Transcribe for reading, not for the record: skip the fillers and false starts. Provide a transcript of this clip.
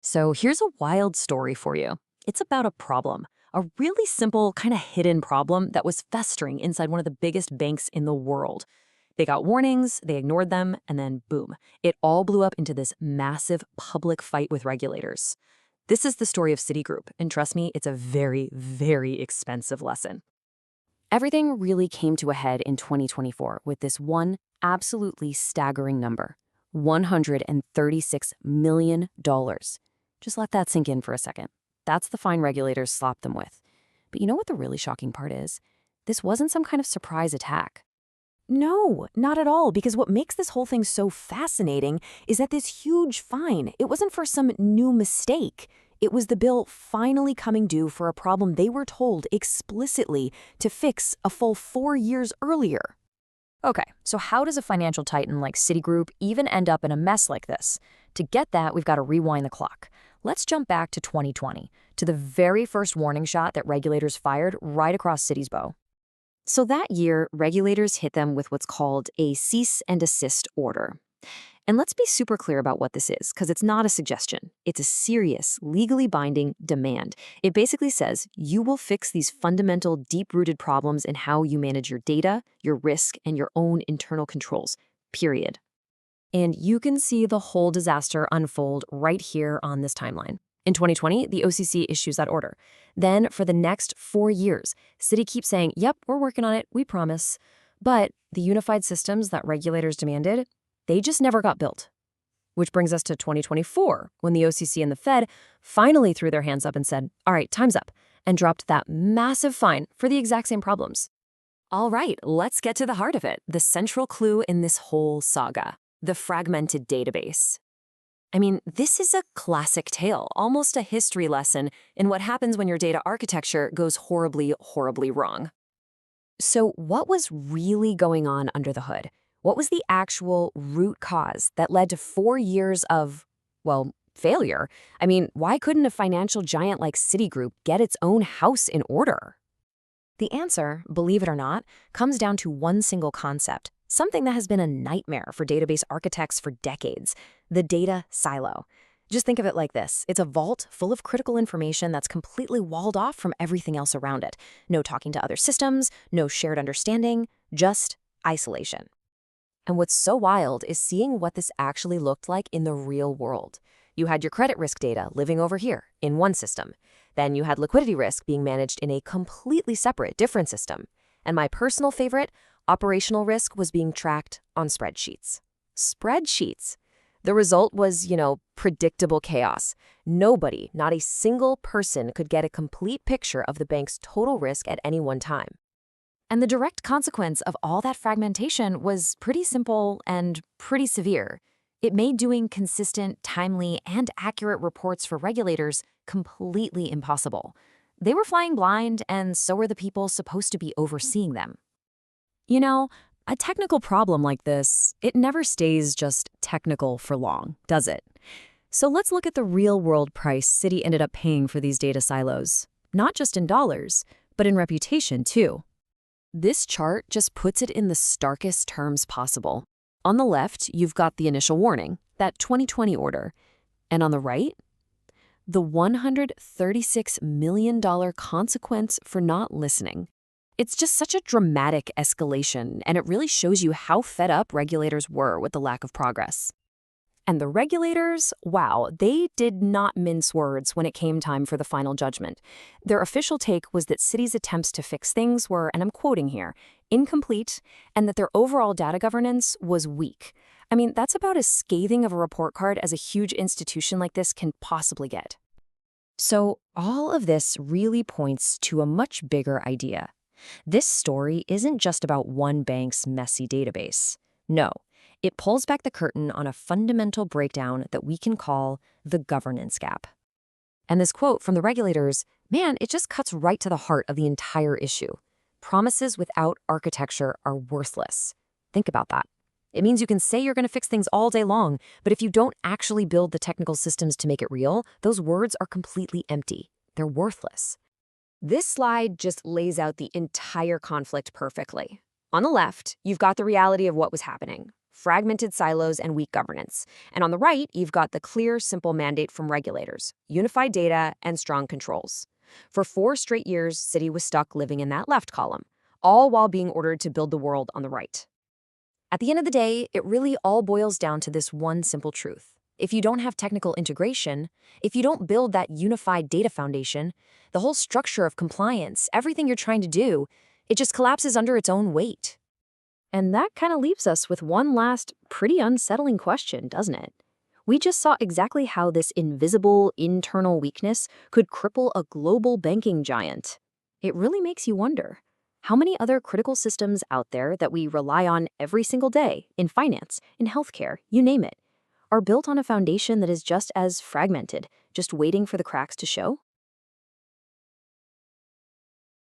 So here's a wild story for you. It's about a problem, a really simple, kind of hidden problem that was festering inside one of the biggest banks in the world. They got warnings, they ignored them, and then boom, it all blew up into this massive public fight with regulators. This is the story of Citigroup, and trust me, it's a very, very expensive lesson. Everything really came to a head in 2024 with this one absolutely staggering number: $136 million. Just let that sink in for a second. That's the fine regulators slapped them with. But you know what the really shocking part is? This wasn't some kind of surprise attack. No, not at all, because what makes this whole thing so fascinating is that this huge fine, it wasn't for some new mistake. It was the bill finally coming due for a problem they were told explicitly to fix a full 4 years earlier. Okay, so how does a financial titan like Citigroup even end up in a mess like this? To get that, we've got to rewind the clock. Let's jump back to 2020, to the very first warning shot that regulators fired right across Citi's bow. So that year, regulators hit them with what's called a cease and desist order. And let's be super clear about what this is, because it's not a suggestion. It's a serious, legally binding demand. It basically says you will fix these fundamental, deep-rooted problems in how you manage your data, your risk, and your own internal controls, period. And you can see the whole disaster unfold right here on this timeline. In 2020, the OCC issues that order. Then, for the next 4 years, Citi keeps saying, yep, we're working on it, we promise. But the unified systems that regulators demanded, they just never got built. Which brings us to 2024, when the OCC and the Fed finally threw their hands up and said, all right, time's up, and dropped that massive fine for the exact same problems. All right, let's get to the heart of it, the central clue in this whole saga, the fragmented database. I mean, this is a classic tale, almost a history lesson in what happens when your data architecture goes horribly, horribly wrong. So what was really going on under the hood? What was the actual root cause that led to 4 years of, well, failure? I mean, why couldn't a financial giant like Citigroup get its own house in order? The answer, believe it or not, comes down to one single concept, something that has been a nightmare for database architects for decades: the data silo. Just think of it like this. It's a vault full of critical information that's completely walled off from everything else around it. No talking to other systems, no shared understanding, just isolation. And what's so wild is seeing what this actually looked like in the real world. You had your credit risk data living over here in one system. Then you had liquidity risk being managed in a completely separate, different system. And my personal favorite, operational risk, was being tracked on spreadsheets. Spreadsheets. The result was, predictable chaos. Nobody, not a single person, could get a complete picture of the bank's total risk at any one time. And the direct consequence of all that fragmentation was pretty simple and pretty severe. It made doing consistent, timely, and accurate reports for regulators completely impossible. They were flying blind, and so were the people supposed to be overseeing them. A technical problem like this, it never stays just technical for long, does it? So let's look at the real-world price Citi ended up paying for these data silos. Not just in dollars, but in reputation, too. This chart just puts it in the starkest terms possible. On the left, you've got the initial warning, that 2020 order. And on the right, the $136 million consequence for not listening. It's just such a dramatic escalation, and it really shows you how fed up regulators were with the lack of progress. And the regulators, wow, they did not mince words when it came time for the final judgment. Their official take was that Citi's attempts to fix things were, and I'm quoting here, incomplete, and that their overall data governance was weak. I mean, that's about as scathing of a report card as a huge institution like this can possibly get. So all of this really points to a much bigger idea. This story isn't just about one bank's messy database. No, it pulls back the curtain on a fundamental breakdown that we can call the governance gap. And this quote from the regulators, man, it just cuts right to the heart of the entire issue. Promises without architecture are worthless. Think about that. It means you can say you're going to fix things all day long, but if you don't actually build the technical systems to make it real, those words are completely empty. They're worthless. This slide just lays out the entire conflict perfectly. On the left, you've got the reality of what was happening. fragmented silos and weak governance. And on the right, you've got the clear, simple mandate from regulators, unified data, and strong controls. For 4 straight years, Citi was stuck living in that left column, all while being ordered to build the world on the right. At the end of the day, it really all boils down to this one simple truth. If you don't have technical integration, if you don't build that unified data foundation, the whole structure of compliance, everything you're trying to do, it just collapses under its own weight. And that kind of leaves us with one last, pretty unsettling question, doesn't it? We just saw exactly how this invisible internal weakness could cripple a global banking giant. It really makes you wonder, how many other critical systems out there that we rely on every single day, in finance, in healthcare, you name it, are built on a foundation that is just as fragmented, just waiting for the cracks to show?